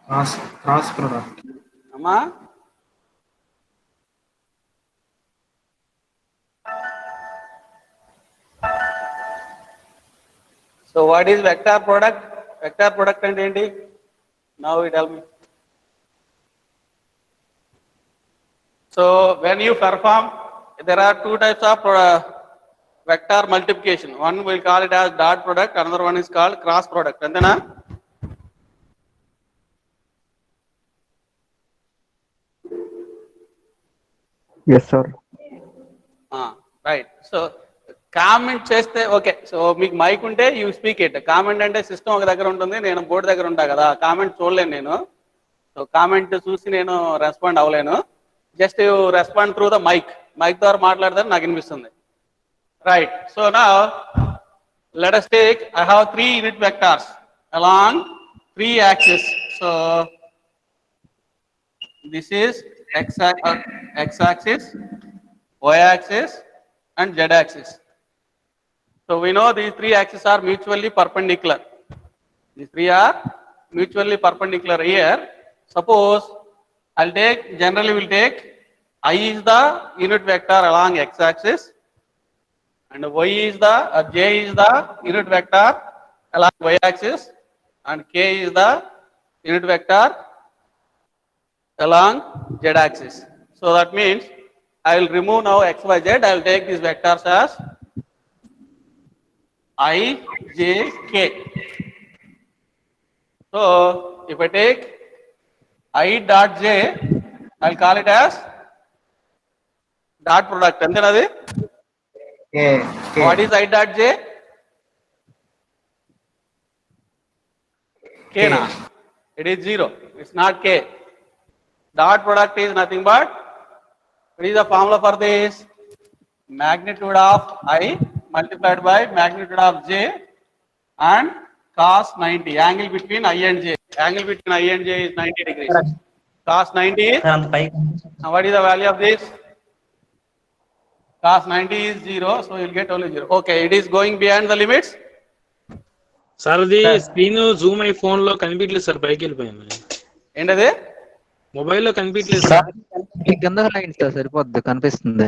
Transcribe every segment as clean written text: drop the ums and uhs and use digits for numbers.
Cross cross product. Amma? So what is vector product? Vector product and enti? Now you tell me. So when you perform, there are two types of vector multiplication. One we'll call it as dot product, another one is called cross product. And then Yes, sir. Right so comment చేస్తే okay so మీకు mic ఉంటే you speak it comment అంటే system ఒక దగ్గర ఉంటుంది నేను board దగ్గర ఉంటా కదా కామెంట్ చూడలేను నేను సో కామెంట్ చూసి నేను రెస్పాండ్ అవ్వలేను just you respond through the mic ద్వారా మాట్లాడితే నాకు వినిపిస్తుంది రైట్ సో నా let us take I have 3 unit vectors along 3 axes so this is x axis y axis and z axis. So we know these 3 axes are mutually perpendicular. These 3 are mutually perpendicular here. Suppose generally we'll take I is the unit vector along x axis and y is the j is the unit vector along y axis and k is the unit vector along z axis. So that means I will remove now x, y, z. I will take these vectors as I, j, k. So if I take I dot j, I will call it as dot product. And then what is I dot j? K na. It is 0. It's not k. Dot product is nothing but what is the formula for this? Magnitude of I multiplied by magnitude of j and cos 90. Angle between I and j. Angle between I and j is 90 degrees. Cos 90 is? What is the value of this? Cos 90 is 0, so you'll get only 0. Okay, it is going beyond the limits. Sir అది screen Zoom అయి phone లో కనిపించలేదు sir పైకి వెళ్ళిపోయింది ఏంటది మొబైల్లో కనిపించలేదు sir కింద లైన్ సార్ సరిపోద్ది కనిపిస్తుంది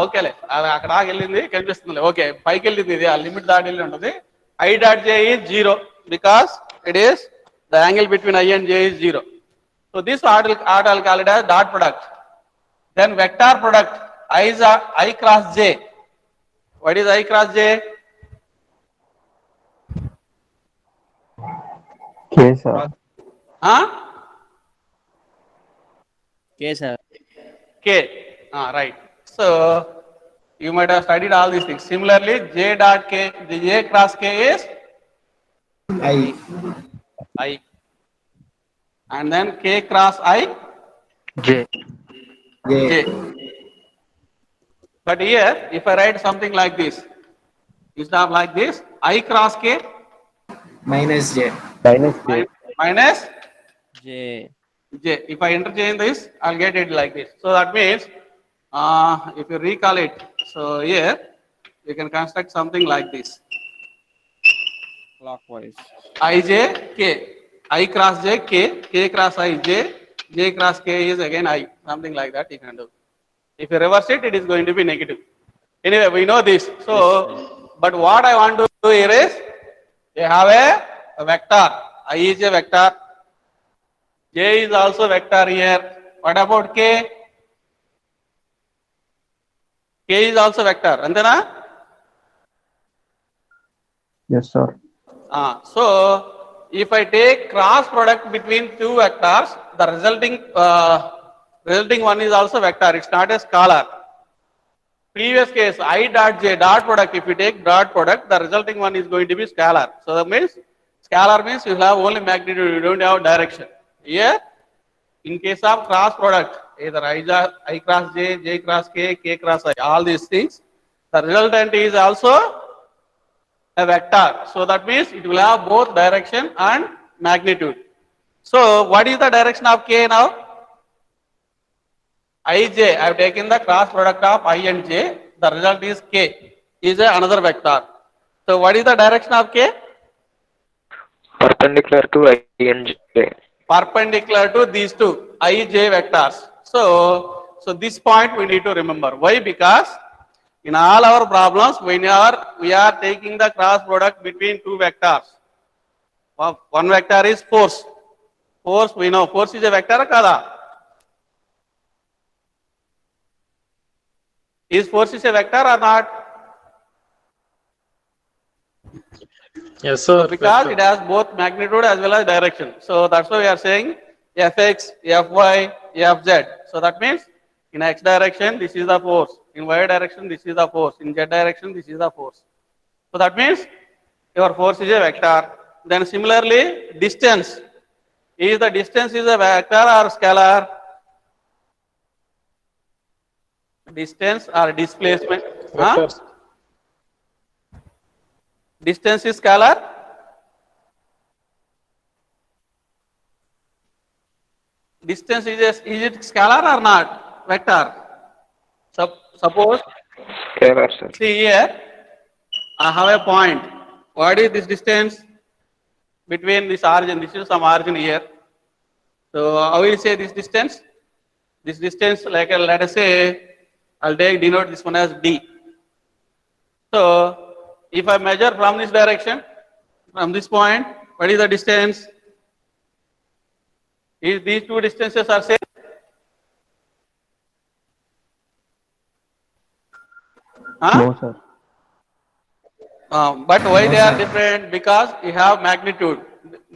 ఓకేలే అది అక్కడ వెళ్ళింది కనిపిస్తుంది ఓకే పైకి వెళ్ళింది ఇది ఆ లిమిట్ దాటి వెళ్ళి ఉంటుంది I dot j is 0 because it is the angle between I and J is 0 so this art I'll call it as dot product. Then vector product I cross j. What is I cross j? K sir. K sir. K. Right. So you might have studied all these things. Similarly, j dot k, the j cross k is I. And then k cross I? J. But here, if I write something like this, it's not like this. I cross k Minus j. minus J. If I interchange this, I'll get it like this. So that means, if you recall it, so here you can construct something like this. Clockwise. Ij k, I cross j k, k cross I j cross k is again I. Something like that you can do. If you reverse it, it is going to be negative. Anyway, we know this. So, but what I want to do here is, you have a vector. I is a vector. J is also vector here. What about k? K is also vector. Antena? Yes sir. So, if I take cross product between two vectors, the resulting one is also vector. It's not a scalar. Previous case, I dot j dot product. If you take dot product, the resulting one is going to be scalar. So that means scalar means you have only magnitude. You don't have direction. Here, in case of cross product, either I cross j, j cross k, k cross I, all these things, the resultant is also a vector. So that means it will have both direction and magnitude. So what is the direction of k now? Ij, I have taken the cross product of I and j. The result is k, is another vector. So what is the direction of k? Perpendicular to I and j. perpendicular to these two I, J vectors. So this point we need to remember. Why? Because in all our problems, we are taking the cross product between two vectors. One vector is force. Force, we know force is a vector kada. Is force is a vector or not? Yes, So sir. because Vector. it has both magnitude as well as direction. So that's why we are saying Fx, Fy, Fz. So that means in x direction, this is the force. In y direction, this is the force. In z direction, this is the force. So that means your force is a vector. Then similarly, distance. Is the distance is a vector or scalar? Distance or displacement? Huh? Vectors. Distance is scalar? Distance is it scalar or not? Vector. Suppose, Scalar, sir. see here, I have a point. What is this distance between this origin? This is some origin here. So how will you say this distance? This distance, like let us say, I'll denote this one as d. So if I measure from this direction, from this point, what is the distance? Is these two distances are same? Huh? No, sir. But why No, they are sir. different? Because you have magnitude.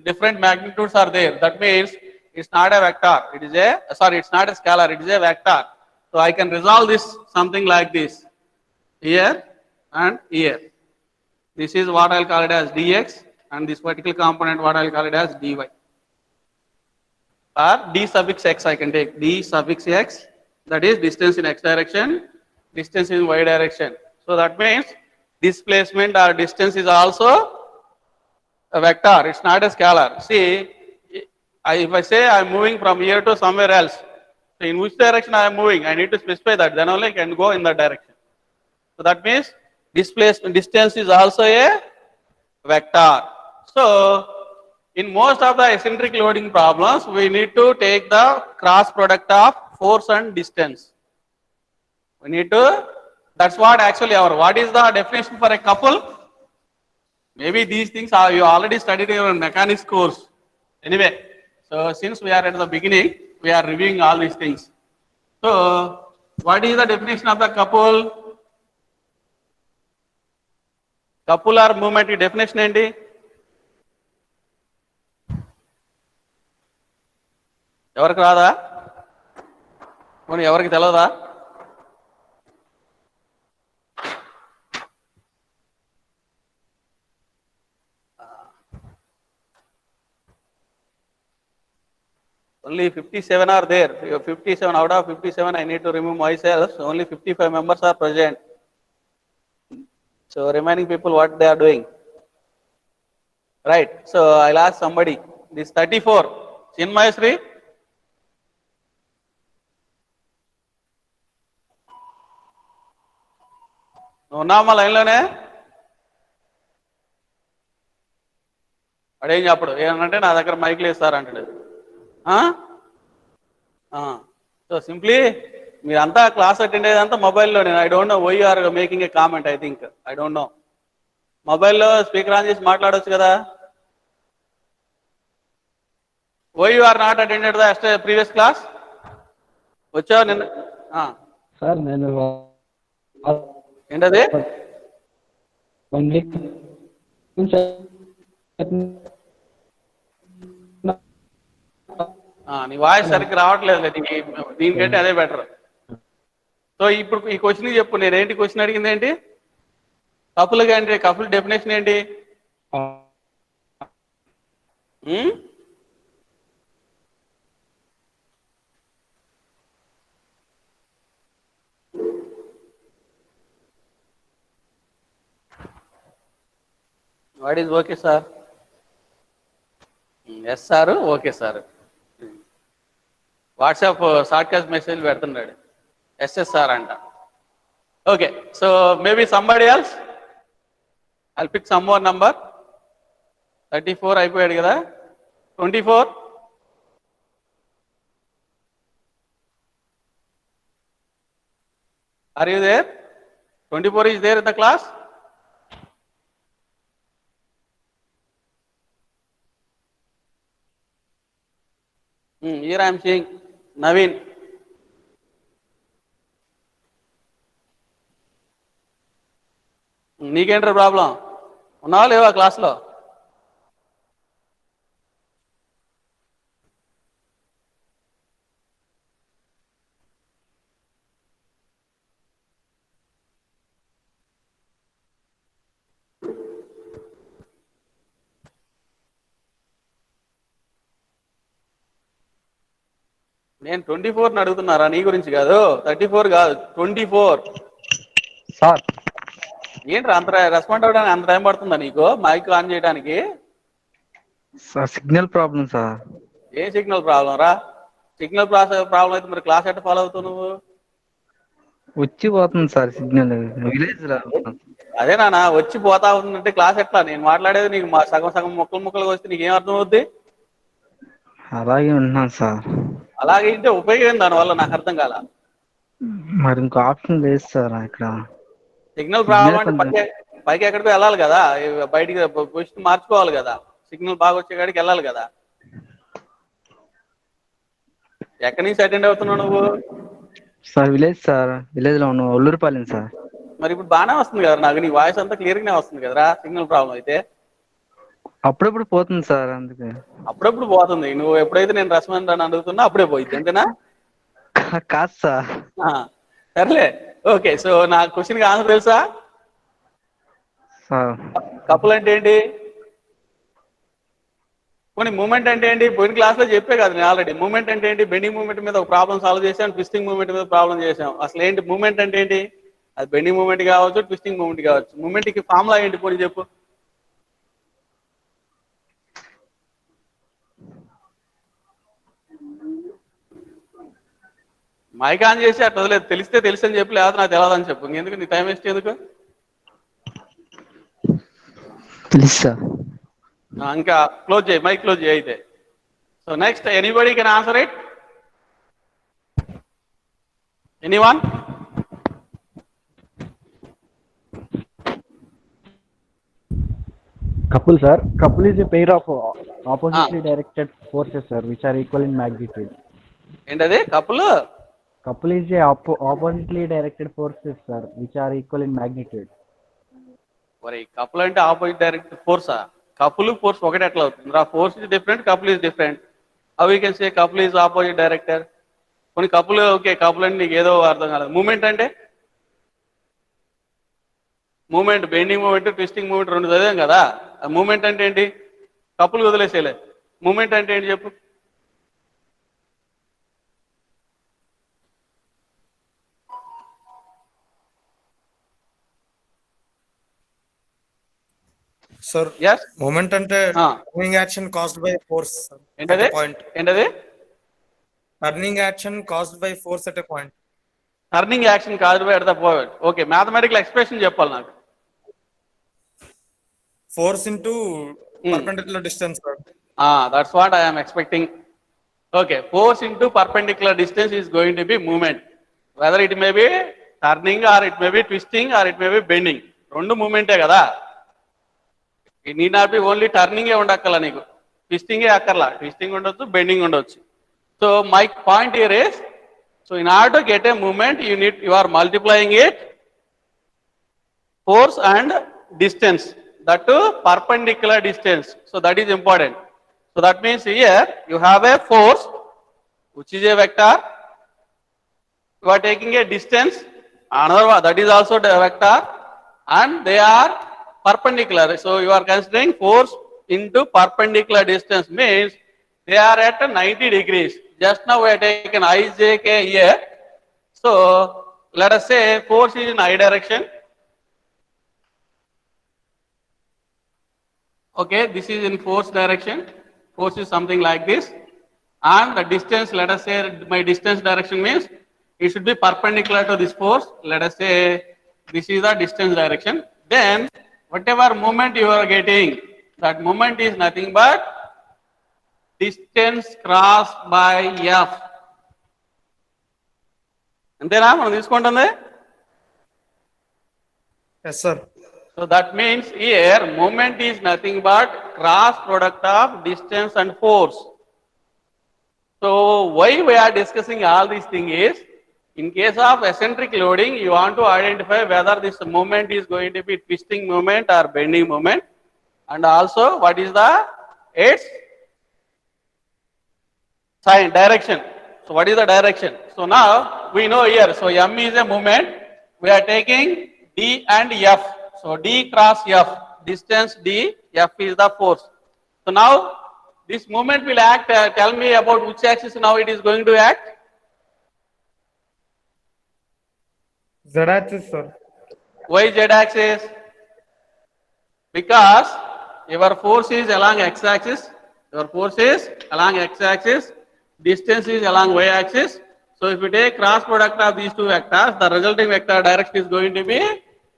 Different magnitudes are there. That means it's not a vector. It is a, sorry, it's not a scalar. It is a vector. So I can resolve this something like this. Here and here. This is what I'll call it as dx, and this particular component what I'll call it as dy. Or d suffix x I can take. D suffix x, that is distance in x direction, distance in y direction. So that means displacement or distance is also a vector. It's not a scalar. See, if I say I'm moving from here to somewhere else, so in which direction I am moving, I need to specify that. Then only I can go in that direction. So that means displacement distance is also a vector. So in most of the eccentric loading problems, we need to take the cross product of force and distance. We need to, that's what actually what is the definition for a couple? Maybe these things are you already studied in your mechanics course. Anyway, so since we are at the beginning, we are reviewing all these things. So what is the definition of the couple? Couple movement definition ఏంటి? ఎవరికి రాదా? ఎవరికి తెలియదా? Only 57 are there. 57 out of 57, I need to remove myself. So only 55 members are present. So remaining people, what they are doing? Right. So I'll ask somebody. This 34, Chinmayasri. ఉన్నామా లైన్లోనే? అడేం చెప్పడు ఏమనంటే నా దగ్గర మైక్లు ఇస్తారంటాడు. సో సింప్లీ మీరంతా class attend అయ్యేదంతా మొబైల్లో. నేను I don't know why you are making a comment. I think I don't know. మొబైల్లో స్పీకర్ ఆన్ చేసి మాట్లాడవచ్చు కదా. Why you are not attended the previous class? వచ్చావు నిన్న? సార్ నేను ఏంటది? నీ వాయిస్ సరిగ్గా రావట్లేదు. దీనికంటే అదే బెటర్. సో ఇప్పుడు ఈ క్వశ్చన్ చెప్పు. నేనేంటి క్వశ్చన్ అడిగింది ఏంటి? కపుల్గా ఏంటి? కపుల్ డెఫినేషన్ ఏంటి? What is okay sir? Yes sir, okay sir. WhatsApp shortcut message పెడుతున్నాడు ఎస్ఎస్ఆర్ అంట. Okay, so maybe somebody else. I'll pick some more number. 34 అయిపోయాడు కదా. 24. Are you there? 24 is there in the class? Here I am seeing Naveen. నీకేంట్రా problem? ఉన్నావా లేవా క్లాస్లో? నేను 24ని అడుగుతున్నారా, నీ గురించి కాదు. 34 కాదు, 24. సార్ ఏంట్రా అంత రెస్పాండ్ అవ్వడానికి అంత టైం పడుతుందా నీకు మైక్ ఆన్ చేయడానికి? Sir signal problem sir. ఏ సిగ్నల్ ప్రాబ్లం రా? సిగ్నల్ ప్రాబ్లం అయితే మరి క్లాస్ ఎట్ట ఫాలో అవుతావు నువ్వు? వచ్చి పోతుంది సార్ సిగ్నల్ విలేజ్ లో. అదే నాన్న, వచ్చి పోతా ఉందంటే క్లాస్ ఎట్లా? నేను మాట్లాడేది నీకు సగం సగం ముక్కలు ముక్కలుగా వస్తే నీకేం అర్థం అవుద్ది? అలాగే ఉంటున్నాను సార్. అలాగే ఇంటే ఉపయోగం దానివల్ల నాకు అర్థం కాల. మరి ఇంకో ఆప్షన్ లేదు సార్ ఇక్కడ. సిగ్నల్ ప్రాబ్లం అంటే పైకి ఎక్కడికో వెళ్ళాలి కదా, బయటికి పొజిషన్ మార్చుకోవాలి కదా, సిగ్నల్ బాగా వచ్చే కాడికి వెళ్ళాలి కదా. ఎక్కడి నుంచి అటెండ్ అవుతున్నావు నువ్వు? సార్ విలేజ్ సార్, విలేజ్ లో ఉన్నాను, ఒల్లూరుపాలెం సార్. మరి ఇప్పుడు బాగానే వస్తుంది కదా నాకు, నీ వాయిస్ అంతా క్లియర్గానే వస్తుంది కదరా సిగ్నల్ ప్రాబ్లం అయితే. అప్పుడప్పుడు పోతుంది సార్ అందుకే. అప్పుడప్పుడు పోతుంది, నువ్వు ఎప్పుడైతే నేను రెస్పాండ్ అని అడుగుతున్నా అప్పుడే పోయింది, అంతేనా? కాదు సార్. సర్లే, ఓకే. సో నా క్వశ్చన్కి ఆన్సర్ తెలుసా? సార్ కపుల్ అంటే ఏంటి? కొన్ని మూమెంట్ అంటే ఏంటి? పోయిన క్లాస్లో చెప్పే కదా నేను ఆల్రెడీ. మూమెంట్ అంటే ఏంటి? బెండింగ్ మూమెంట్ మీద ఒక ప్రాబ్లం సాల్వ్ చేసాం, ట్విస్టింగ్ మూమెంట్ మీద ప్రాబ్లం చేసాం. అసలు ఏంటి మూమెంట్ అంటే ఏంటి? అది బెండింగ్ మూమెంట్ కావచ్చు, ట్విస్టింగ్ మూమెంట్ కావచ్చు. మూమెంట్కి ఫార్ములా ఏంటి పోనీ చెప్పు. మైక్ ఆన్ చేసి అట్లా వదిలేదు, తెలిస్తే తెలుసు అని చెప్పి, లేదా నాకు తెలియదని చెప్పు. ఎందుకు నీ టైం వేస్ట్ ఎందుకు? తెలుసా? ఇంకా క్లోజ్ చేయి, మైక్ క్లోజ్ చేయి అయితే. So next, anybody can answer it? Anyone? Couple, sir. Couple is a pair of oppositely directed forces, sir, which are equal in magnitude. ఏంటది couple? Couple is a oppositely directed forces, sir, which are equal in magnitude. మరి couple అంటే opposite direct ఫోర్సా? Couple force ఒకటి ఎట్లా అవుతుంది రా? Force is different, couple is different. How you can say couple is opposite director? కొన్ని couple okay, couple అంటే నీకు ఏదో అర్థం కాలేదు. మూమెంట్ అంటే? Moment bending moment, twisting moment రెండు చదివాం కదా. మూమెంట్ అంటే ఏంటి? కపుల్ వదిలేసేలే, మూమెంట్ అంటే ఏంటి చెప్పు. Sir, yes, moment ante turning action caused by force at a point. ఏంటది? Turning action caused by force at a point. Turning action కాదు by at the point. Okay, mathematical expression చెప్పాలి నాకు. Force into perpendicular distance, sir. That's what I am expecting. Okay, force into perpendicular distance is going to be movement. Whether it may be turning or it may be twisting or it may be bending. రెండు మూమెంటే కదా. It need not be only turning ఏ ఉండక్కర్లా నీకు, twisting ఏ అక్కర్లా. Twisting ఉండొచ్చు, bending ఉండొచ్చు. So my point here is, so in order to get a movement, you are multiplying it force and distance, that to perpendicular distance. So that is important. So that means here you have a force which is a vector. You are taking a distance, another one that is also a vector, and they are perpendicular. So you are considering force into perpendicular distance means they are at 90 degrees. Just now we have taken IJK here. So let us say force is in I direction. Okay, this is in force direction. Force is something like this. And the distance, let us say my distance direction means it should be perpendicular to this force. Let us say this is the distance direction. Then whatever moment you are getting, that moment is nothing but distance crossed by F. అంతేనా మనం తీసుకుంటుంది? Yes, sir. So that means here moment is nothing but cross product of distance and force. So why we are discussing all these things is, in case of eccentric loading, you want to identify whether this moment is going to be twisting moment or bending moment, and also what is the its sign direction. So what is the direction? So now we know here. So M is a moment. We are taking D and F. So D cross F, distance D, F is the force. So now this moment will act. Tell me about which axis now it is going to act. Z axis, sir. Why Z axis? Because your force is along X axis. Your force is along X axis. Distance is along Y axis. So if you take cross product of these two vectors, the resulting vector direction is going to be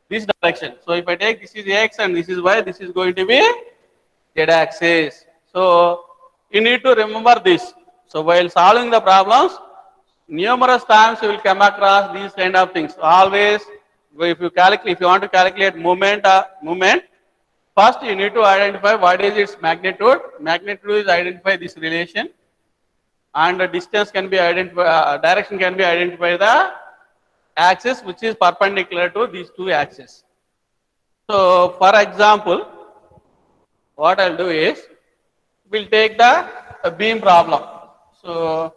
this direction. So if I take this is X and this is Y, this is going to be Z axis. So you need to remember this. So while solving the problems, numerous times you will come across these kind of things. Always, if you want to calculate moment, first you need to identify what is its magnitude. Magnitude is identify this relation, and the distance can be identified, direction can be identified the axis which is perpendicular to these two axes. So for example, what I'll do is, we'll take the beam problem. So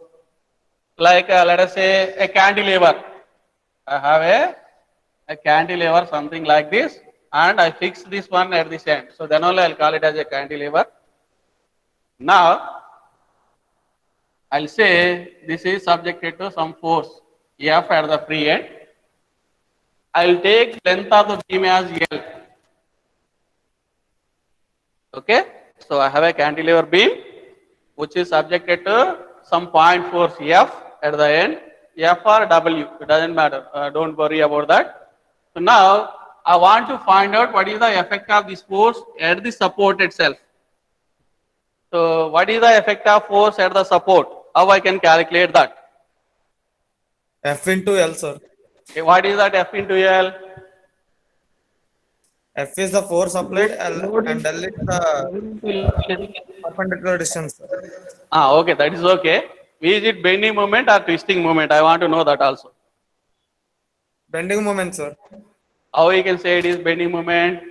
like let us say a cantilever. I have a cantilever something like this, and I fix this one at this end. So then only I'll call it as a cantilever. Now I'll say this is subjected to some force F at the free end. I'll take length of the beam as L. Okay, so I have a cantilever beam which is subjected to some point force F at the end, F or W, it doesn't matter, don't worry about that. So now I want to find out what is the effect of this force at the support itself. So what is the effect of force at the support? How I can calculate that? F into L, sir. Okay, what is that F into L? F is the force applied, L and L is the perpendicular distance, sir. Okay, that is okay. Is it bending moment or twisting moment? I want to know that also. Bending moment, sir. How you can say it is bending moment?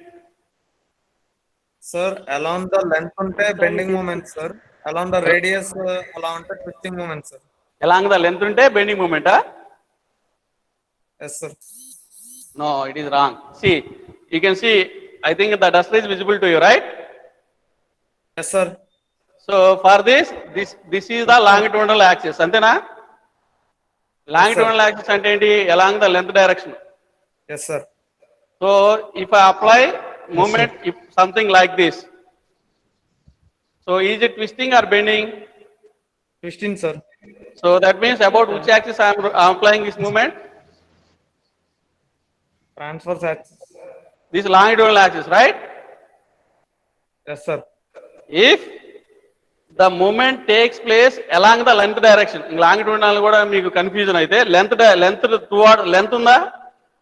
Sir, along the length unte bending moment, sir. Along the radius, along the twisting moment, sir. Along the length unte bending moment, huh? Yes, sir. No, it is wrong. See, you can see, I think the dust is visible to you, right? Yes, sir. So for this is the longitudinal axis, antena? Longitudinal axis ante enti? Along the length direction. Yes, sir. So if I apply moment, if something like this, so is it twisting or bending? Twisting, sir. So that means about which axis I am applying this moment? Transverse axis. This longitudinal axis, right? Yes, sir. If the movement takes place along the length direction, longitudinal kuda meeku confusion aithe length toward length unda,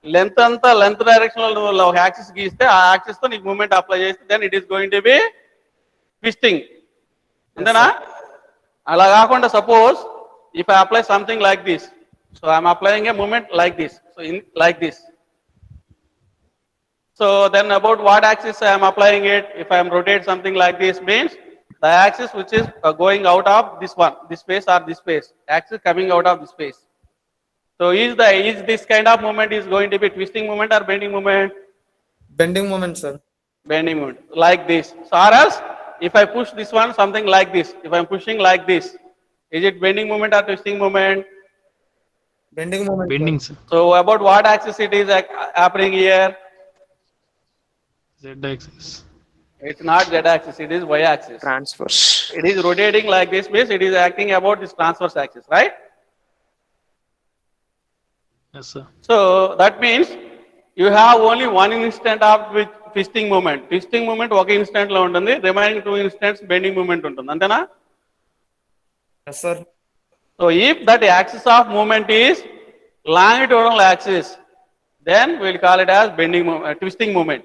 length anta length direction lo axis geeste aa axis tho neeku movement apply cheste, then it is going to be twisting. Antena? Ala kaakunda suppose if I apply something like this, so I am applying a movement like this, so in like this. So then about what axis I am applying it? If I am rotate something like this, means the axis which is going out of this one, this space or this space, axis coming out of this space. So is this kind of movement is going to be twisting movement or bending movement? Bending moment, sir. Bending movement, like this. So or else, if I push this one something like this, if I am pushing like this, is it bending moment or twisting moment? Bending moment. Bending, Sir. sir. So about what axis it is happening here? Z axis. It's not Z axis, it is Y axis. Transverse. It is rotating like this, means it is acting about this transverse axis, right? Yes, sir. So that means you have only one instant of with twisting moment. Twisting moment one instant lo untundi, remaining 2 instants bending moment untundi. Antena? Yes, sir. So if that axis of movement is longitudinal axis, then we'll call it as bending moment, twisting moment.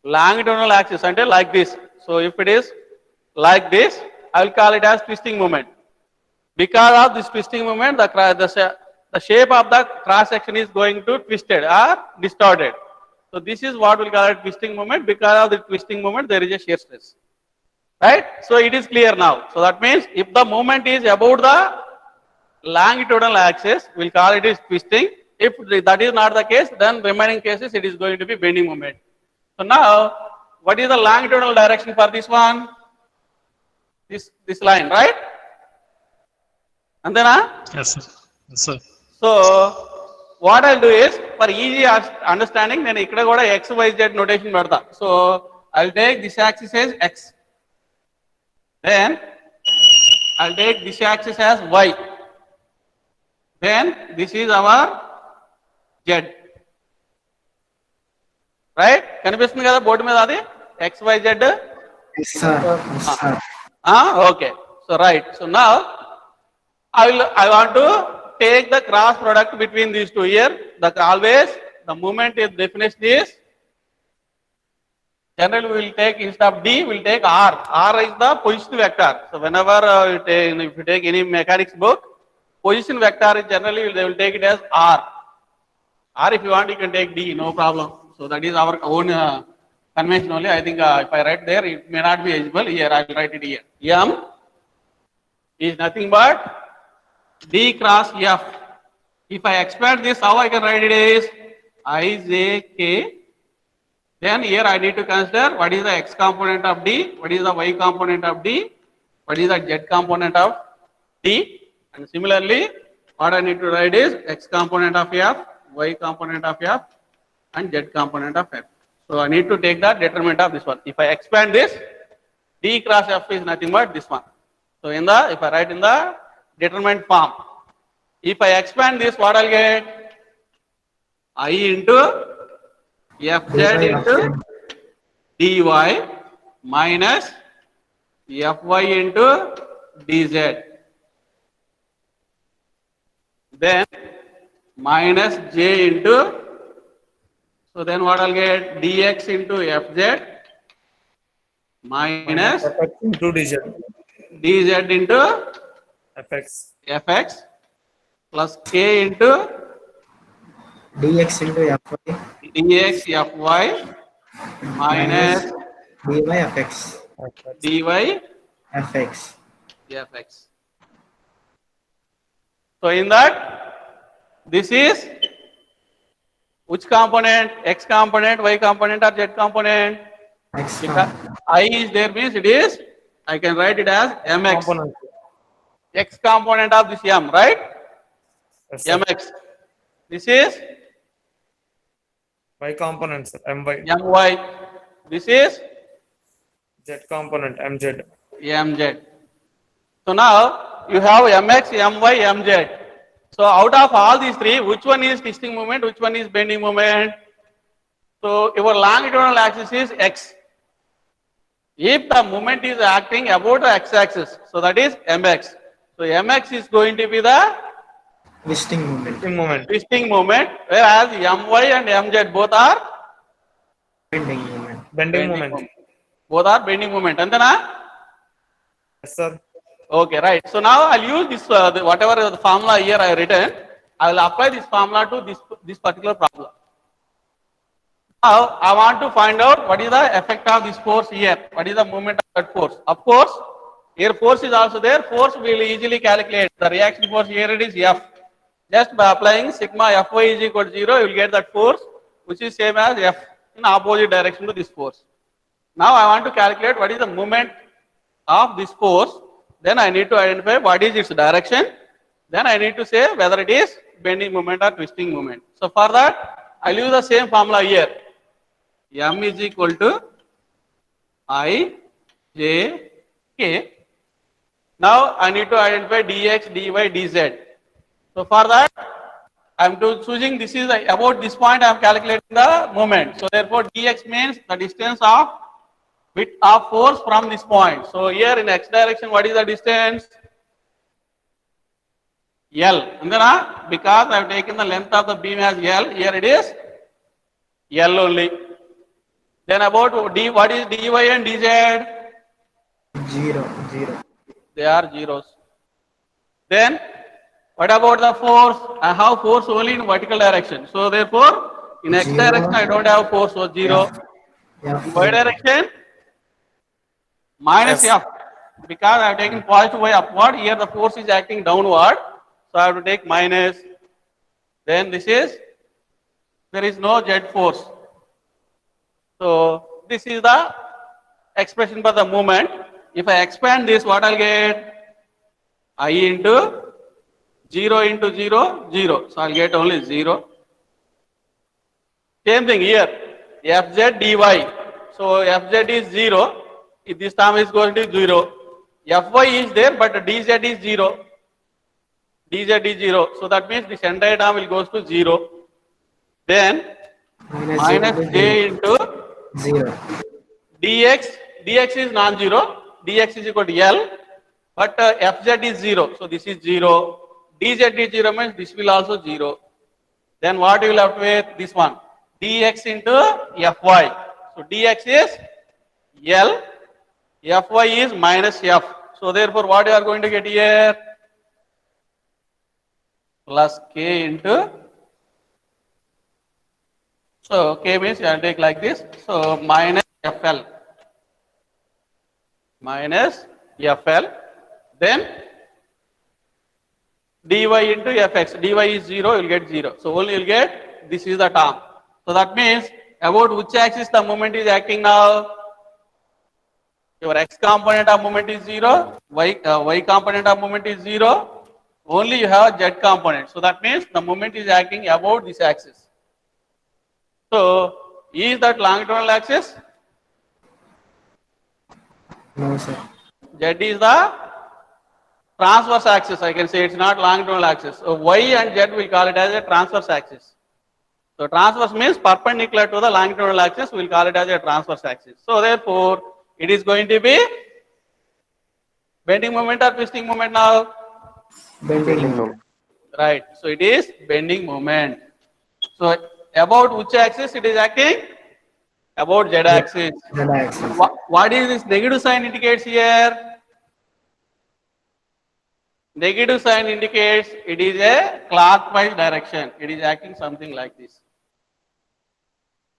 Longitudinal axis ante like this. So if it is like this, I will call it as twisting moment. Because of this twisting moment, the shape of the cross section is going to twisted or distorted. So this is what we call it twisting moment. Because of the twisting moment, there is a shear stress. Right? So it is clear now. So that means if the moment is about the longitudinal axis, we'll call it is twisting. If that is not the case, then remaining cases it is going to be bending moment. So now, what is the longitudinal direction for this one? This line, right? And then, Yes, sir. Yes, sir. so what I'll do is for easy understanding, then ikkada kuda x, y, z notation pedta. So I'll take this axis as x. Then I'll take this axis as y. Then this is our z. Right? కనిపిస్తుంది కదా board మీద అది x, y, z. Yes, sir. Yes, sir. Okay. So right. So now I want to take the cross product between these two here. Always the moment is definition is generally we will take instead of D, we will take R. R is the position vector. So whenever if you take any mechanics book, position vector is generally they will take it as R. Or if you want, you can take D, no problem. So that is our own convention only. I think if I write there, it may not be eligible. Here I will write it here. M is nothing but D cross F. If I expand this, how I can write it is Ijk. Then here I need to consider what is the x component of D, what is the y component of D, what is the z component of D. And similarly, what I need to write is x component of F, y component of F, and z component of F. So I need to take the determinant of this one. If I expand this, D cross F is nothing but this one. So if I write in the determinant form, if I expand this, what I'll get? I into Fz into dy minus Fy into dz. Then minus j into, so then what I'll get? Dx into Fz minus Fx into dz. dz into Fx. Fx plus k into dx into fy dx Fy minus dy fx dy fx. Fx. So in that, this is which component? X component, Y component, or Z component? X Because I is there means it is, I can write it as mx. Component. X component of this m, right? Yes, sir. Mx. This is Y components, my. my. This is Z component, mz. mz. So now you have mx, my, mz. So out of all these three, which one is twisting moment, which one is bending moment? So your longitudinal axis is x. If the moment is acting about the x-axis, so that is mx. So mx is going to be the twisting moment. Twisting moment. twisting moment, whereas my and mz both are Bending moment. Bending moment. both are bending moment. Antana? Yes, sir. Okay, right. So now I'll use this whatever the formula here I have written. I will apply this formula to this particular problem. Now I want to find out what is the effect of this force here. What is the moment of that force? Of course, here force is also there. Force we will easily calculate. The reaction force here it is F. Just by applying sigma Fy is equal to 0, you will get that force which is same as F in opposite direction to this force. Now I want to calculate what is the moment of this force. Then I need to identify what is its direction. Then I need to say whether it is bending moment or twisting moment. So for that, I'll use the same formula here. M is equal to I, J, K. Now I need to identify dx, dy, dz. So for that, I'm choosing this is about this point I am calculating the moment. So therefore dx means the distance of bit of force from this point. So here in x direction, what is the distance? L. Because I have taken the length of the beam as L, here it is L only. Then about D, what is dy and dz? Zero. Zero. They are zeros. Then what about the force? I have force only in vertical direction. So therefore, in x direction I Zero. don't have force, so zero. F. In F y zero. direction, minus F. F. Because I have taken positive y upward, here the force is acting downward. So I have to take minus. Then this is, there is no Z force. So this is the expression for the movement. If I expand this, what I'll get? I into 0 into 0, 0. So I'll get only 0. Same thing here, Fz dy. So Fz is 0. If this term is going to 0. Fy is there, but dz is 0. Dz is 0. So that means this entire term will goes to 0. Then Minus J minus into j zero. into Zero. dx. Dx is non-zero. Dx is equal to L. But Fz is 0. So this is 0. Dz is 0 means this will also 0. Then what you will have to with this one? Dx into Fy. So dx is L. Fy is minus F. So therefore what you are going to get here? Plus K into, so K means you have to take like this. So minus Fl. Minus Fl. Then dy into Fx. Dy is 0, you will get 0. So only you will get, this is the term. So that means about which axis the moment is acting now? Your x component of moment is 0, y component of moment is 0. Only you have z component. So that means the moment is acting about this axis. So is that longitudinal axis? No, sir. Z is the transverse axis. I can say it's not longitudinal axis. So y and z we call it as a transverse axis. So transverse means perpendicular to the longitudinal axis. We'll call it as a transverse axis. So therefore, it is going to be bending moment or twisting moment now. Bending moment. Right. So it is bending moment. So about which axis it is acting? About z axis. Z axis. What is this negative sign indicates here? Negative sign indicates it is a clockwise direction. It is acting something like this.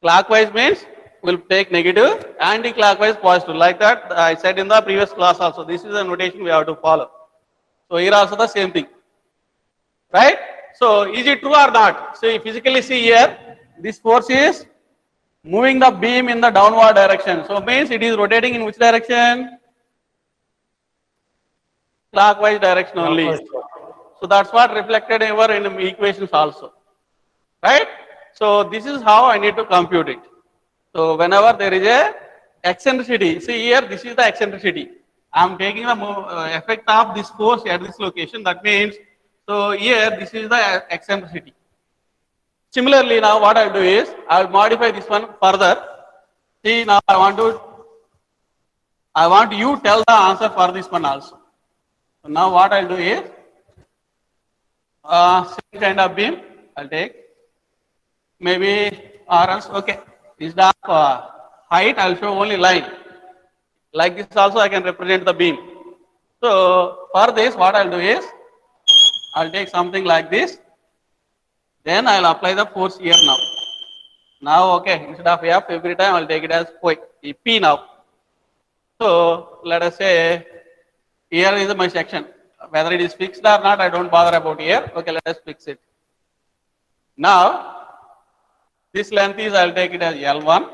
Clockwise means we'll take negative, anti-clockwise positive. Like that I said in the previous class also. This is the notation we have to follow. So here also the same thing. Right? So is it true or not? So you physically see here, this force is moving the beam in the downward direction. So means it is rotating in which direction? Clockwise direction only. So that's what reflected over in the equations also. Right? So this is how I need to compute it. So whenever there is a eccentricity, see here, this is the eccentricity. I am taking the effect of this force at this location. That means, so here this is the eccentricity. Similarly, now what I will do is I will modify this one further. See, now I want you tell the answer for this one also. So now what I'll do is same kind of beam I'll take, maybe or else okay. Instead of height, I'll show only line. Like this also I can represent the beam. So for this what I'll do is I'll take something like this. Then I'll apply the force here now. Now okay, instead of F every time I'll take it as P now. So let us say here is my section. Whether it is fixed or not, I don't bother about here. Okay, let us fix it. Now this length is, I'll take it as L1.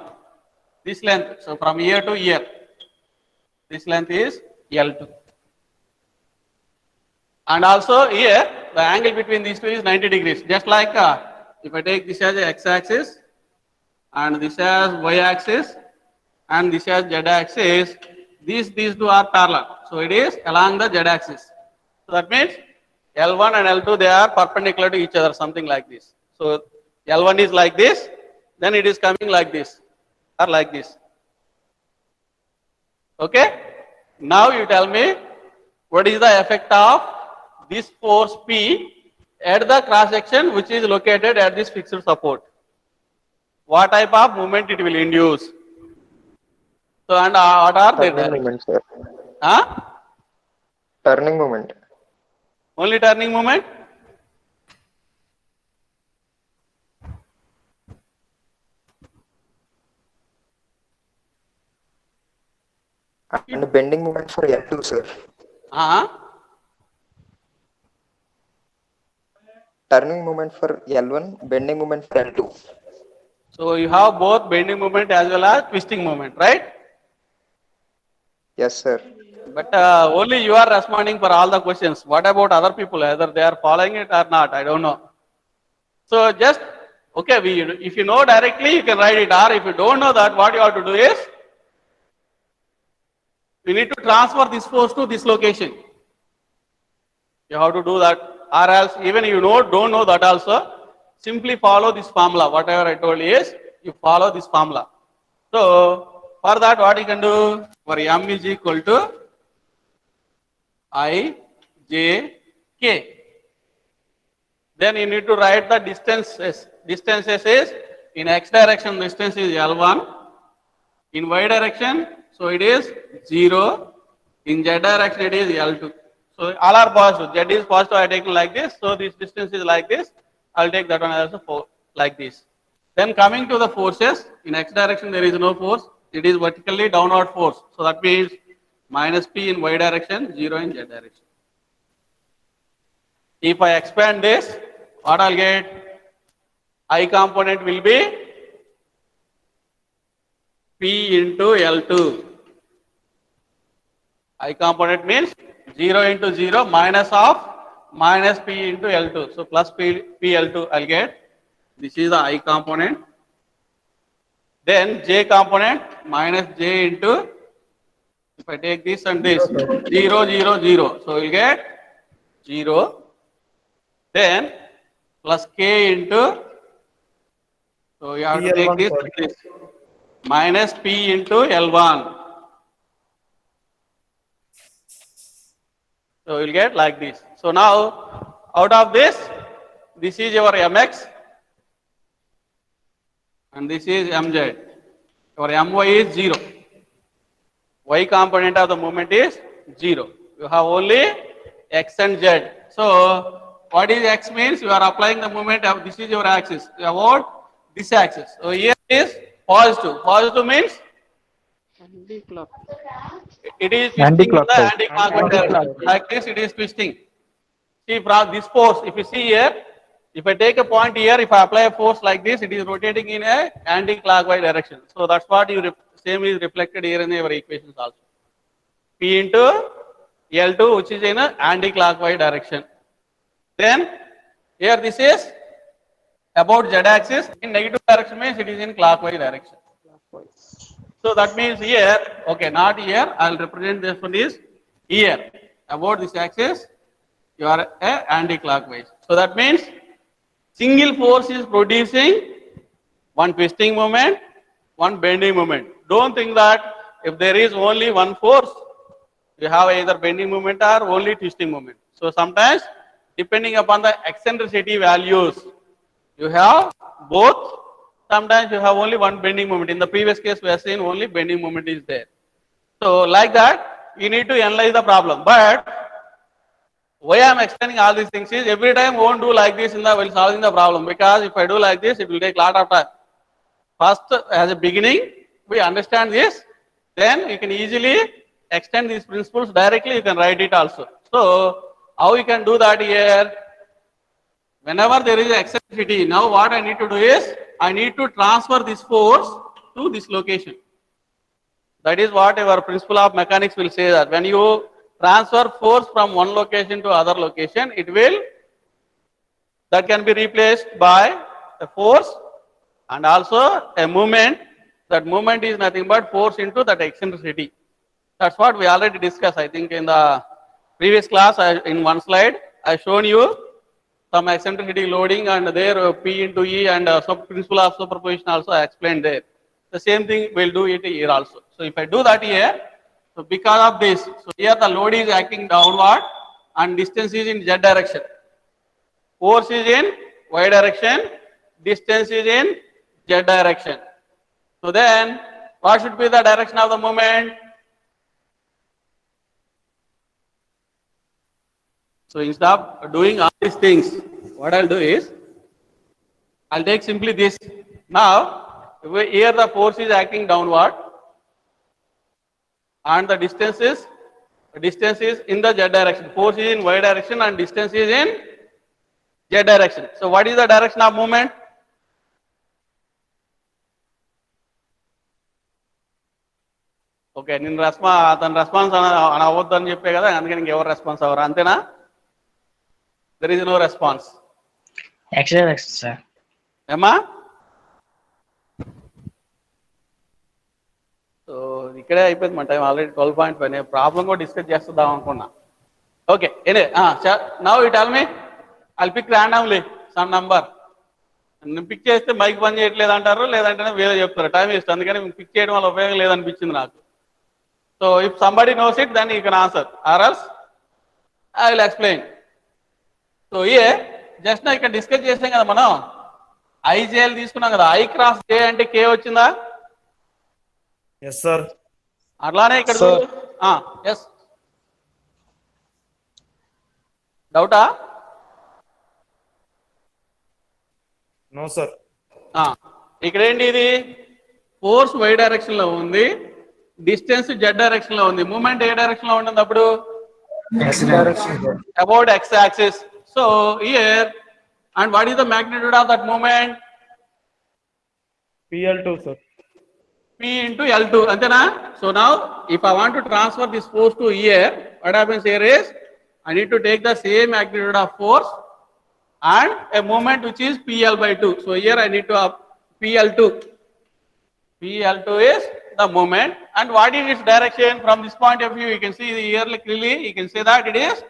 This length, so from here to here, this length is L2. And also here, the angle between these two is 90 degrees. Just like if I take this as x-axis, and this as y-axis, and this as z-axis, these two are parallel. So it is along the z-axis. So that means L1 and L2, they are perpendicular to each other, something like this. So L1 is like this, then it is coming like this, or like this. Okay? Now you tell me, what is the effect of this force P at the cross section which is located at this fixed support. What type of movement it will induce? So and what are their Turning direction? moment, sir. Huh? Turning moment. Only turning moment? And bending moment for L2, sir. Uh-huh. Turning moment for L1, bending moment for L2. So you have both bending moment as well as twisting moment, right? Yes, sir. But only you are responding for all the questions. What about other people? Either they are following it or not, I don't know. So just, okay, if you know directly, you can write it. Or if you don't know that, what you have to do is, you need to transfer this force to this location. You have to do that. Or else, even you don't know that also, simply follow this formula. Whatever I told you is, you follow this formula. So, for that, what you can do? For M is equal to I, J, K. Then you need to write the distances. Distances is, in x direction, distance is L1. In y direction, so it is 0. In z direction, it is L2. So all are positive. Z is positive, I take like this. So this distance is like this. I'll take that one also like this. Then coming to the forces, in x direction, there is no force. It is vertically downward force. So that means minus P in y direction, 0 in z direction. If I expand this, what I'll get? I component will be P into L2. I component means 0 into 0 minus of minus P into L2. So plus PL2 I'll get. This is the I component. Then J component minus J into, if I take this and this, 0, 0, 0. So we'll get 0. Then plus K into, so you have to take PL1 this and this, minus P into L1. So you'll get like this. So now, out of this, this is your Mx and this is Mz. Your My is 0. Y component of the movement is 0. You have only X and Z. So what is X means? You are applying the movement of, this is your axis. About this axis. So here is positive. Positive means it is twisting in the anti-clockwise direction. Like this, it is twisting. See, from this force, if you see here, if I take a point here, if I apply a force like this, it is rotating in a anti-clockwise direction. So that's what same is reflected here in your equations also. P into L2, which is in a anti-clockwise direction. Then here this is about z-axis. In negative direction means it is in clockwise direction. So that means here, okay, not here, I'll represent this one is here. About this axis, you are anti-clockwise. So that means single force is producing one twisting moment, one bending moment. Don't think that if there is only one force, you have either bending moment or only twisting moment. So sometimes, depending upon the eccentricity values, you have both. Sometimes you have only one bending moment. In the previous case, we have seen only bending moment is there. So like that, you need to analyze the problem. But why I am explaining all these things is every time won't do like this while solving the problem, because if I do like this, it will take a lot of time. First, as a beginning, we understand this, then you can easily extend these principles directly, you can write it also. So, how you can do that here? Whenever there is eccentricity, now what I need to do is, I need to transfer this force to this location. That is what our principle of mechanics will say, that when you transfer force from one location to other location, that can be replaced by a force and also a movement. That movement is nothing but force into that eccentricity. That's what we already discussed, I think, in the previous class. In one slide, I shown you some eccentricity loading, and there P into E and principle of superposition also I explained there. The same thing we'll do it here also. So if I do that here, so because of this, so here the load is acting downward, and distance is in z direction. Force is in y direction, distance is in z direction. So then, what should be the direction of the movement? So instead of doing all these things, what I'll do is, I'll take simply this. Now, here the force is acting downward, and the distance is in the z direction. Force is in y direction and distance is in z direction. So what is the direction of movement? Okay, నేను అతను response అవ్వద్దని చెప్పే కదా, అందుకని ఇంకెవరు response అవ్వరు, అంతేనా? There is no response. Excellent sir. ఏమా? So ఇక్కడే అయిపోయింది మన టైం ఆల్రెడీ 12.5. నేను ప్రాబ్లం కూడా డిస్కస్ చేస్తుందాం అనుకున్నా. Okay, any now you tell me, I'll pick randomly some number. నేను పిక్ చేస్తే మైక్ పని చేయట్లేదు అంటారు, లేదంటే వేరే చెప్తారు, టైం వేస్ట్. అందుకని పిక్ చేయడం వల్ల ఉపయోగం లేదనిపించింది నాకు. So if somebody knows it then you can answer or else I will explain. So just ఇక్కడ డిస్కస్ చేసాం కదా మనం, ఐజేఎల్ తీసుకున్నాం కదా, ఐ క్రాస్ జే అంటే కే వచ్చిందా? Yes sir. అట్లానే ఇక్కడ ఎస్, డౌటా? No sir. ఇక్కడ ఏంటి, ఇది ఫోర్స్ వై డైరెక్షన్ లో ఉంది, డిస్టెన్స్ జెడ్ డైరెక్షన్ లో ఉంది, మూమెంట్ ఏ డైరెక్షన్ లో ఉంటుంది అప్పుడు? X direction. About x axis. So here, and what is the magnitude of that movement? PL2 sir. P into L2, antena? So now if I want to transfer this force to here, what happens here is I need to take the same magnitude of force and a moment which is PL by 2. So here I need to PL2. PL2 is the moment, and what is its direction? From this point of view, you can see here clearly, you can say that it is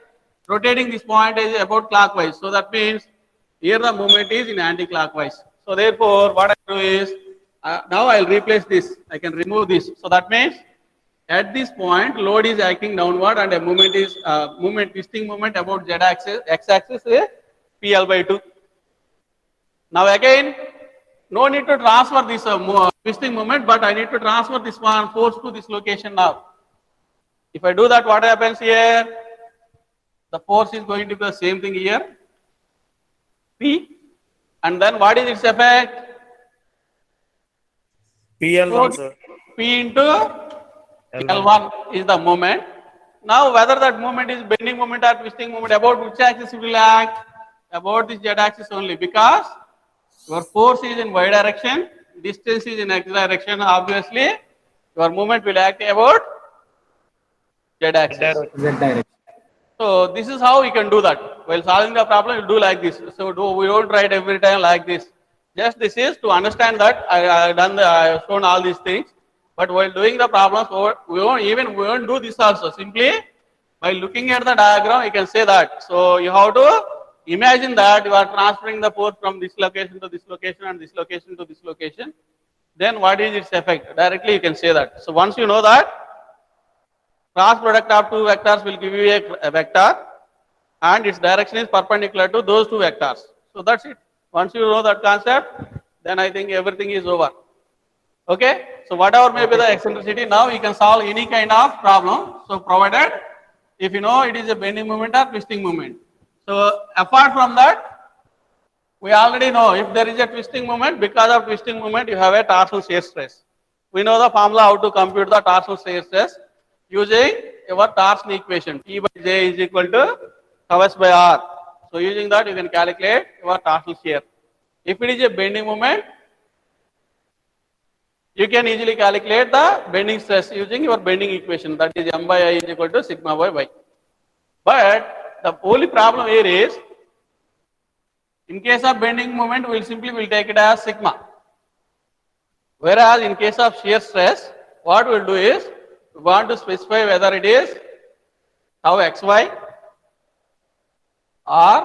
rotating this point is about clockwise. So that means here the movement is in anti-clockwise. So therefore, what I do is, now I'll replace this. I can remove this. So that means at this point, load is acting downward and a movement is twisting moment about z-axis, x-axis is PL by 2. Now again, no need to transfer this twisting moment, but I need to transfer this one force to this location now. If I do that, what happens here? The force is going to be the same thing here, P, and then what is its effect? PL1 sir. P into L1 is the moment. Now whether that moment is bending moment or twisting moment, about which axis it will act? About this z axis only, because your force is in y direction, distance is in x direction. Obviously, your movement will act about z axis. Z direction. So this is how we can do that. While solving the problem, you do like this. So we don't write every time like this. Just this is to understand that I have shown all these things. But while doing the problems, we won't do this also. Simply by looking at the diagram, you can say that. So you have to imagine that you are transferring the force from this location to this location and this location to this location. Then what is its effect? Directly you can say that. So once you know that, cross product of two vectors will give you a vector and its direction is perpendicular to those two vectors. So that's it. Once you know that concept, then I think everything is over. Okay? So whatever may be the eccentricity, now you can solve any kind of problem. So provided if you know it is a bending moment or twisting moment. So apart from that, we already know if there is a twisting moment, because of twisting moment you have a torsional shear stress. We know the formula how to compute the torsional shear stress using your torsion equation. T by J is equal to tau s by R. So using that you can calculate your torsional shear. If it is a bending moment, you can easily calculate the bending stress using your bending equation, that is m by I is equal to sigma by y. But the only problem here is, in case of bending moment, we will take it as sigma. Whereas in case of shear stress, what we will do is, we want to specify whether it is tau xy or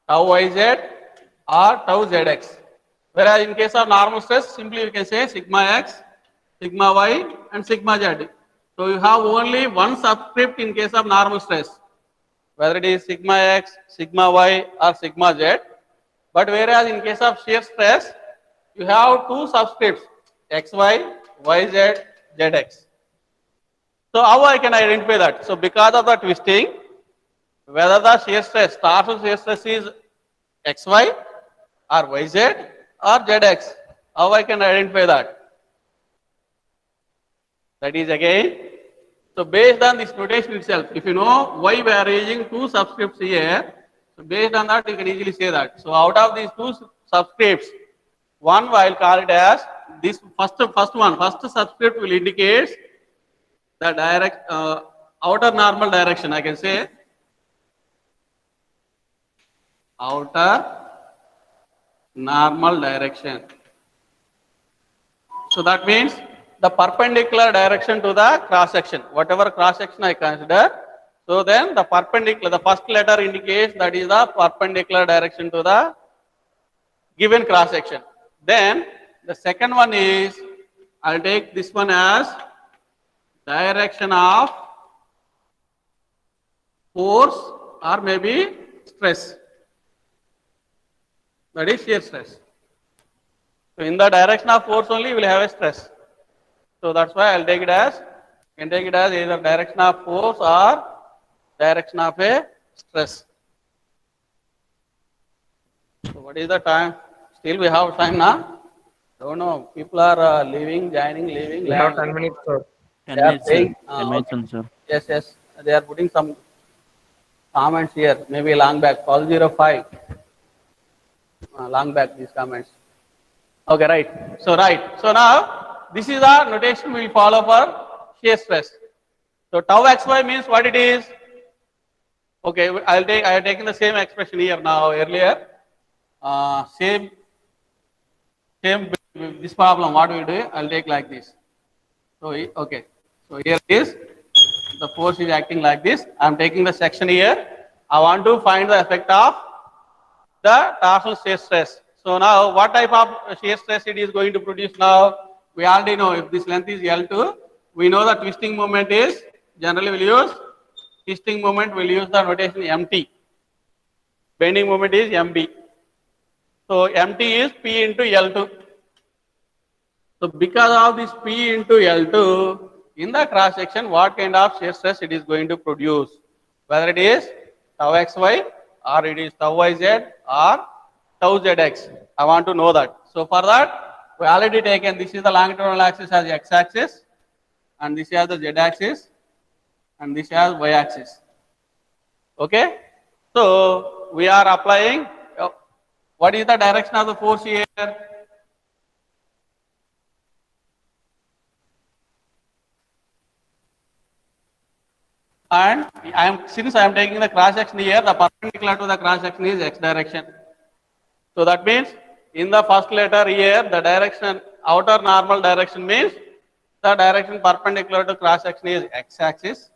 tau yz or tau zx. Whereas in case of normal stress, simply we can say sigma x, sigma y and sigma z. So you have only one subscript in case of normal stress. whether it is sigma x, sigma y, or sigma z. But whereas in case of shear stress, you have two subscripts, xy, yz, zx. So how I can identify that? So because of the twisting, whether the shear stress, torsional shear stress is xy or yz or zx, how I can identify that? That is again, so based on this notation itself, if you know why we are using two subscripts here, so based on that you can easily say that. So out of these two subscripts, one I'll call it as this first subscript will indicate the outer normal direction. I can say outer normal direction. So that means the perpendicular direction to the cross section, whatever cross section I consider. So then the perpendicular, the first letter indicates that is the perpendicular direction to the given cross section. Then the second one is, I'll take this one as direction of force or maybe stress. That is shear stress. So in the direction of force only we will have a stress. So that's why I'll take it as, you can take it as either direction of force or direction of a stress. So what is the time? Still we have time now? Don't know. People are leaving, joining, leaving. We have 10 minutes, sir. 10 They are minutes, sir. saying, 10 minutes okay. on, sir. Yes, yes. They are putting some comments here. Maybe long back. 05. Long back these comments. Okay, right. So now this is the notation we will follow for shear stress. So tau xy means what it is? Okay, I have taken the same expression here now earlier. Same this problem. What we do? I'll take like this. So okay. So here is the force is acting like this. I'm taking the section here. I want to find the effect of the torsional shear stress. So now what type of shear stress it is going to produce now? We already know if this length is L2, we know the twisting moment is, generally we'll use twisting moment, we'll use the notation MT. Bending moment is MB. So MT is P into L2. So because of this P into L2, in the cross section, what kind of shear stress it is going to produce? Whether it is tau xy or it is tau yz or tau zx. I want to know that. So for that, we already taken, this is the longitudinal axis as x-axis, and this is the z-axis, and this is y-axis. Okay? So we are applying, what is the direction of the force here? And since I am taking the cross section here, the perpendicular to the cross section is x direction. So that means in the first letter here, the direction, outer normal direction means the direction perpendicular to cross section is x axis.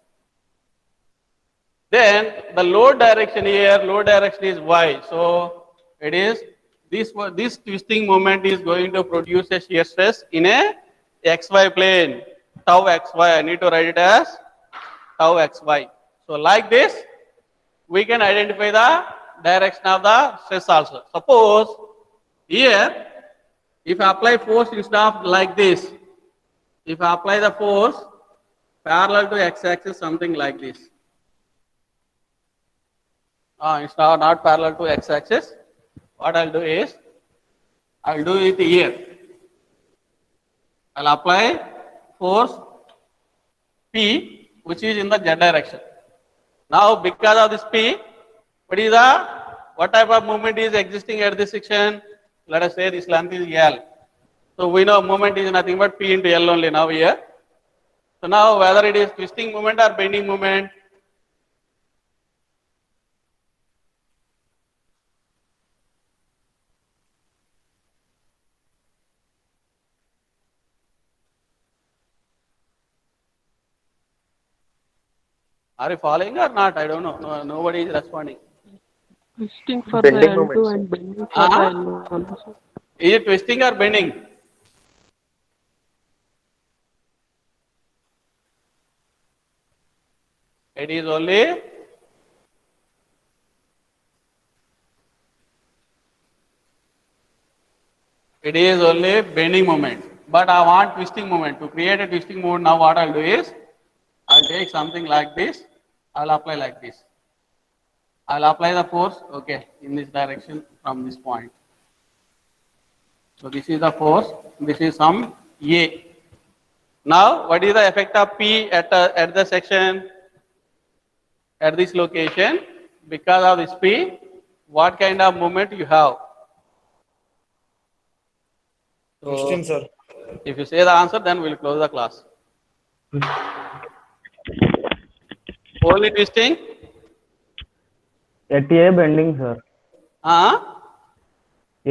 Then the load direction here, load direction is y. So it is this twisting moment is going to produce a shear stress in a xy plane, tau xy. I need to write it as tau xy. So like this, we can identify the direction of the stress also. Suppose here, if I apply force instead of like this, if I apply the force parallel to x-axis, something like this. It's not parallel to x-axis. What I'll do is, I'll do it here. I'll apply force P, which is in the z direction. Now, because of this P, what type of movement is existing at this section? Let us say this length is L. So we know movement is nothing but P into L only now here. So now whether it is twisting movement or bending movement, are you following or not? I don't know. Nobody is responding. Twisting for Bending the L2 moment, sir. and bending for the L1 also. Is it twisting or bending? It is only It is only bending moment. But I want twisting moment. To create a twisting moment, now what I'll do is, I'll take something like this. I'll apply like this. I'll apply the force, okay, in this direction from this point. So this is the force. This is some A. Now, what is the effect of P at the section, at this location? Because of this P, what kind of movement you have? So, Twisting, sir. if you say the answer, then we'll close the class. Only twisting? At A bending, sir.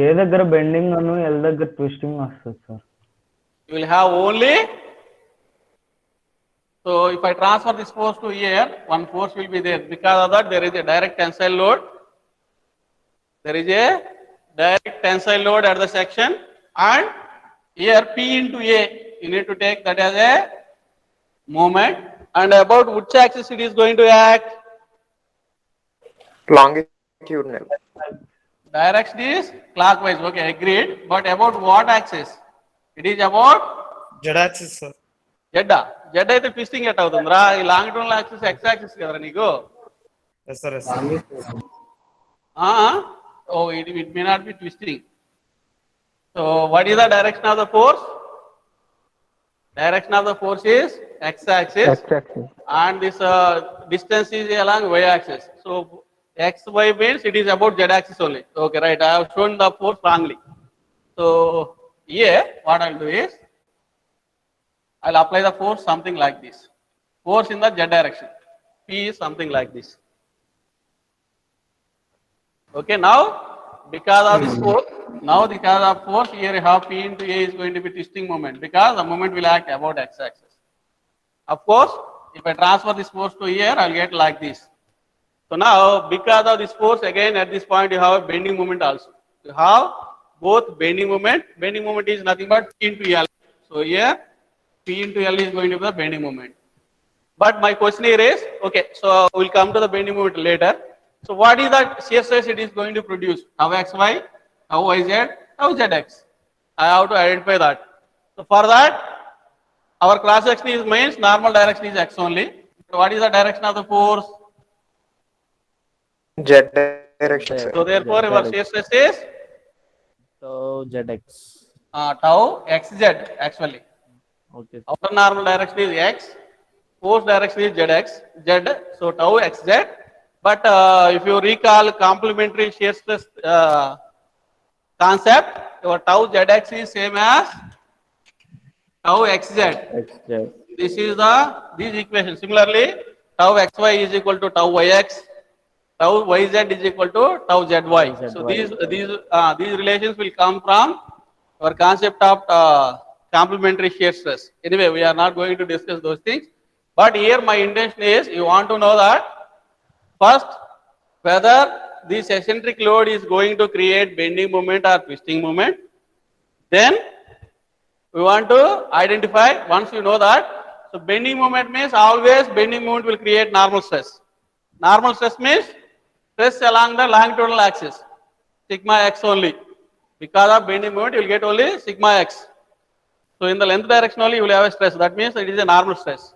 ఏ దగ్గర bending అను L దగ్గర twisting వస్తుంది sir. You will have only. So if I transfer this force to here, one force will be there. Because of that, there is a direct tensile load. There is a direct tensile load at the section, and here P into A, you need to take that as a moment. And about which axis it is going to act? Longitudinal. Direction is clockwise. Okay, agreed. But about what axis? It is about Z axis, sir. Z అయితే twisting at అవుతుందిరా. ఈ longitudinal axis X axis కదరా నీకు. Yes, sir. Yes, sir. Oh, it may not be twisting. So what is the direction of the force? Direction of the force is x axis, X-axis. and this distance is along y axis. So x y means it is about z axis only. Okay, right. I have shown the force wrongly. So here what I'll do is, I'll apply the force something like this. Force in the z direction. P is something like this. Okay, now because of this force, because of force, here you have P into A is going to be twisting moment, because the moment will act about x axis. Of course, if I transfer this force to here, I'll get like this. So now, because of this force, again at this point you have a bending moment also. You have both bending moment. Bending moment is nothing but P into L. So here, P into L is going to be the bending moment. But my question here is, okay, so we'll come to the bending moment later. So what is that shear stress it is going to produce? Tau xy, tau yz, tau zx. I have to identify that. So for that, our cross section is means normal direction is x only. So what is the direction of the force? Z direction, sir. So therefore, our shear stress is So ZX. tau xz actually. Okay. Our normal direction is x, force direction is zx, z, so tau xz. But if you recall complementary shear stress concept, your tau zx is same as tau xz. XZ. This is these equations. Similarly, tau xy is equal to tau yx, tau yz is equal to tau zy. So these relations will come from our concept of complementary shear stress. Anyway, we are not going to discuss those things. But here my intention is, you want to know that first, whether this eccentric load is going to create bending moment or twisting moment. Then we want to identify, once you know that, so bending moment means always bending moment will create normal stress. Normal stress means stress along the longitudinal axis, sigma x only. Because of bending moment, you will get only sigma x. So in the length direction only, you will have a stress. That means it is a normal stress.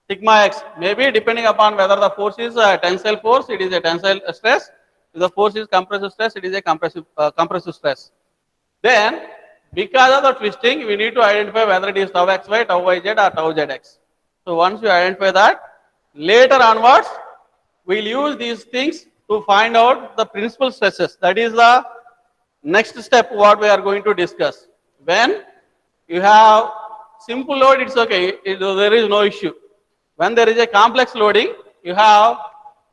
Sigma x, maybe depending upon whether the force is a tensile force, it is a tensile stress. If the force is compressive stress, it is a compressive stress. Then, because of the twisting, we need to identify whether it is tau xy, tau yz, or tau zx. So once you identify that, later onwards, we'll use these things to find out the principal stresses. That is the next step what we are going to discuss. When you have simple load, it's okay, there is no issue. When there is a complex loading, you have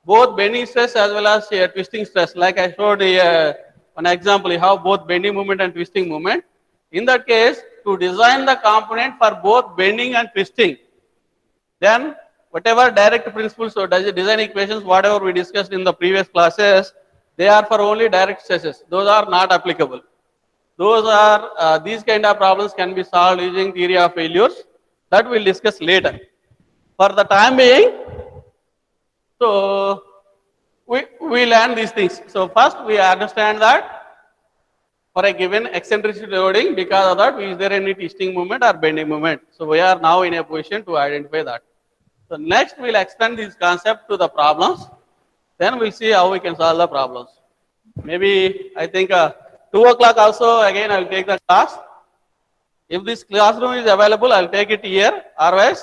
both bending stress as well as twisting stress. Like I showed one example, you have both bending moment and twisting moment. In that case, to design the component for both bending and twisting, then whatever direct principles or design equations, whatever we discussed in the previous classes, they are for only direct stresses. Those are not applicable. Those are, these kind of problems can be solved using theory of failures. That we'll discuss later. For the time being, so we learn these things. So first we understand that for a given eccentricity loading. Because of that, is there any twisting moment or bending moment? So we are now in a position to identify that. So next we'll extend this concept to the problems. Then we'll see how we can solve the problems. Maybe I think 2 o'clock also again I'll take the class. If this classroom is available, I'll take it here. Otherwise,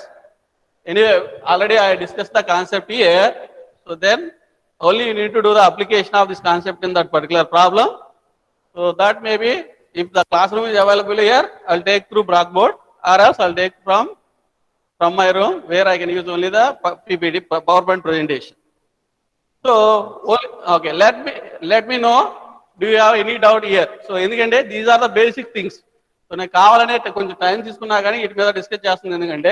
anyway, already I discussed the concept here. So then only you need to do the application of this concept in that particular problem. So that maybe if the classroom is available here, I'll take through Blackboard, or else I'll take from my room where I can use only the PPT PowerPoint presentation. So okay, let me know. Do you have any doubt here? So ఎందుకంటే these are the basic things. So నేను కావాలనే కొంచెం time తీసుకున్నా కానీ వీటి మీద discuss చేస్తుంది. ఎందుకంటే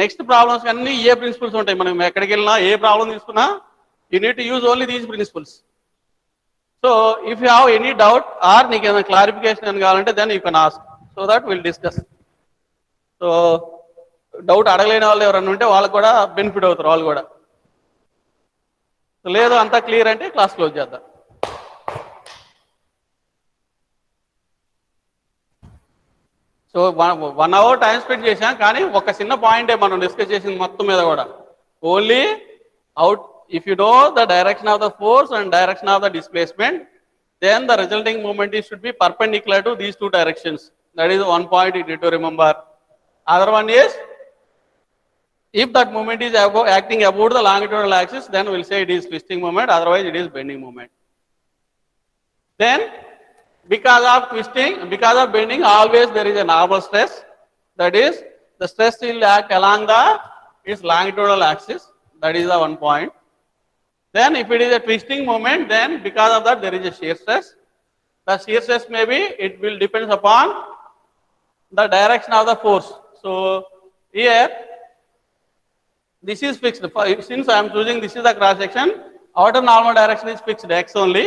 నెక్స్ట్ ప్రాబ్లమ్స్ అన్ని ఏ ప్రిన్సిపల్స్ ఉంటాయి. మనం ఎక్కడికి వెళ్ళినా ఏ ప్రాబ్లం తీసుకున్నా you need to use only these principles. So if you have any doubt or నీకు ఏదైనా క్లారిఫికేషన్ అని కావాలంటే then you can ask. So that will discuss. So doubt అడగలేని వాళ్ళు ఎవరైనా ఉంటే వాళ్ళకి కూడా బెనిఫిట్ అవుతారు వాళ్ళు కూడా. లేదు అంతా క్లియర్ అంటే క్లాస్ క్లోజ్ చేద్దాం. సో 1 hour టైం స్పెండ్ చేశాం, కానీ ఒక చిన్న పాయింటే మనం డిస్కస్ చేసింది మొత్తం మీద కూడా. Only out if you know the direction of the force and direction of the displacement, then the resulting moment should be perpendicular to these two directions. That is one point you need to remember. Other one is, if that moment is acting about the longitudinal axis, then we'll say it is twisting moment, otherwise it is bending moment. Then because of twisting, because of bending, always there is a normal stress. That is, the stress will act along its longitudinal axis. That is the one point. Then if it is a twisting moment, then because of that there is a shear stress. The shear stress maybe it will depends upon the direction of the force. So here this is fixed. Since I am choosing this is the cross section, outer normal direction is fixed x only,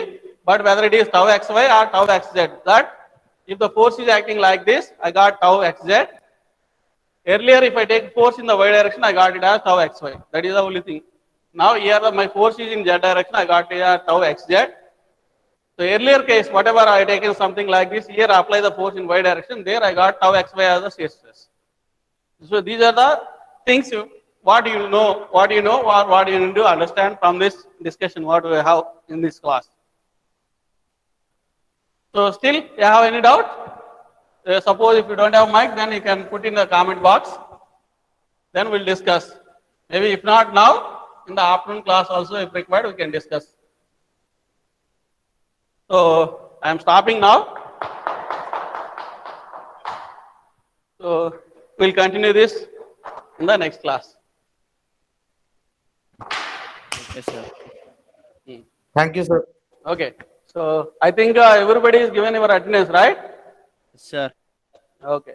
but whether it is tau xy or tau xz, that if the force is acting like this, I got tau xz. Earlier if I take force in the y direction, I got it as tau xy. That is the only thing. Now here my force is in z direction, I got it as tau xz. So earlier case, whatever I taken something like this, here I apply the force in y direction, there I got tau xy as the shear stress. So these are the things what you know or what you need to understand from this discussion what we have in this class. So still you have any doubt? Suppose if you don't have mic, then you can put in the comment box, then we'll discuss. Maybe if not now, in the afternoon class also if required we can discuss. So I am stopping now. So we'll continue this in the next class. Okay, sir. Thank you, sir. Okay. So I think everybody is given your attendance, right? Sir. Okay.